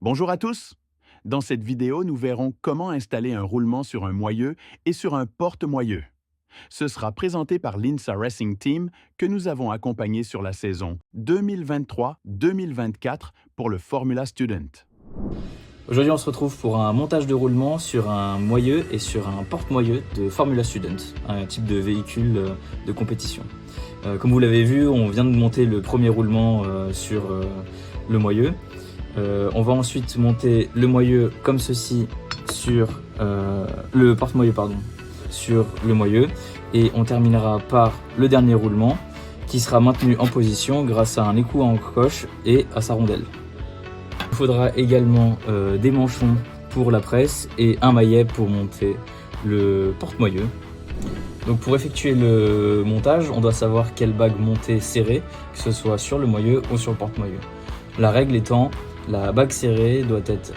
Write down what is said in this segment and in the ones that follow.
Bonjour à tous! Dans cette vidéo, nous verrons comment installer un roulement sur un moyeu et sur un porte-moyeu. Ce sera présenté par l'INSA Racing Team que nous avons accompagné sur la saison 2023-2024 pour le Formula Student. Aujourd'hui, on se retrouve pour un montage de roulement sur un moyeu et sur un porte-moyeu de Formula Student, un type de véhicule de compétition. Comme vous l'avez vu, on vient de monter le premier roulement sur le moyeu. On va ensuite monter le moyeu comme ceci sur le porte-moyeu sur le moyeu, et on terminera par le dernier roulement qui sera maintenu en position grâce à un écrou en coche et à sa rondelle. Il faudra également des manchons pour la presse et un maillet pour monter le porte-moyeu. Donc pour effectuer le montage, on doit savoir quelle bague monter serrée, que ce soit sur le moyeu ou sur le porte-moyeu. La règle étant, la bague serrée doit être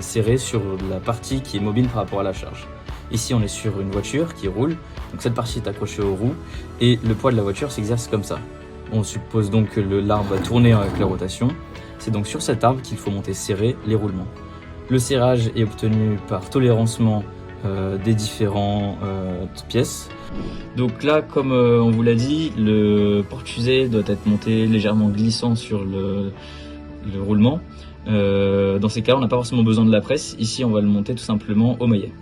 serrée sur la partie qui est mobile par rapport à la charge. Ici, on est sur une voiture qui roule, donc cette partie est accrochée aux roues et le poids de la voiture s'exerce comme ça. On suppose donc que l'arbre va tourner avec la rotation. C'est donc sur cet arbre qu'il faut monter serré les roulements. Le serrage est obtenu par tolérancement des différentes pièces. Donc là, comme on vous l'a dit, le porte-fusée doit être monté légèrement glissant sur le roulement. Dans ces cas, on n'a pas forcément besoin de la presse. Ici, on va le monter tout simplement au maillet.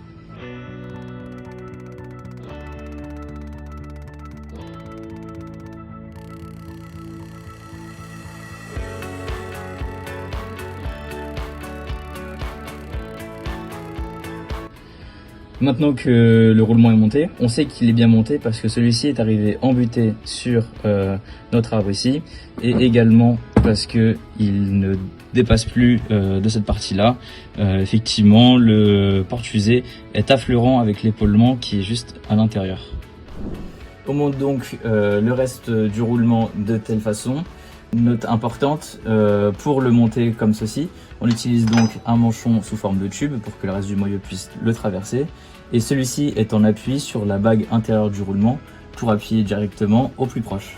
Maintenant que le roulement est monté, on sait qu'il est bien monté parce que celui-ci est arrivé embuté sur notre arbre ici, et également parce qu'il ne dépasse plus de cette partie-là. Effectivement, le porte-fusée est affleurant avec l'épaulement qui est juste à l'intérieur. On monte donc le reste du roulement de telle façon. Note importante, pour le monter comme ceci, on utilise donc un manchon sous forme de tube pour que le reste du moyeu puisse le traverser, et celui-ci est en appui sur la bague intérieure du roulement pour appuyer directement au plus proche.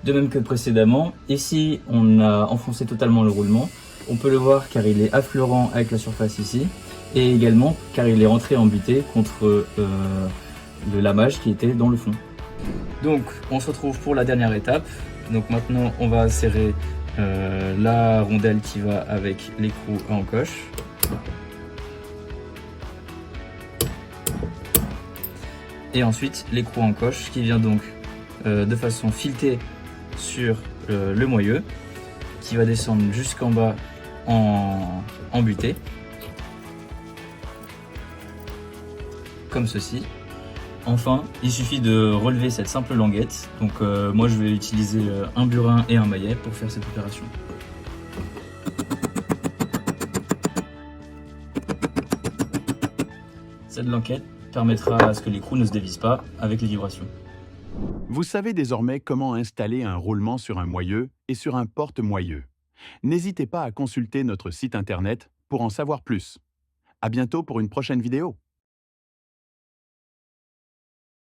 De même que précédemment, ici on a enfoncé totalement le roulement. On peut le voir car il est affleurant avec la surface ici, et également car il est rentré en butée contre le lamage qui était dans le fond. Donc on se retrouve pour la dernière étape. Donc maintenant on va serrer la rondelle qui va avec l'écrou à encoche. Et ensuite l'écrou en coche qui vient donc de façon filetée sur le moyeu, qui va descendre jusqu'en bas en butée, comme ceci. Enfin, il suffit de relever cette simple languette. Donc moi je vais utiliser un burin et un maillet pour faire cette opération. Cette languette permettra à ce que l'écrou ne se dévisse pas avec les vibrations. Vous savez désormais comment installer un roulement sur un moyeu et sur un porte-moyeu. N'hésitez pas à consulter notre site internet pour en savoir plus. À bientôt pour une prochaine vidéo.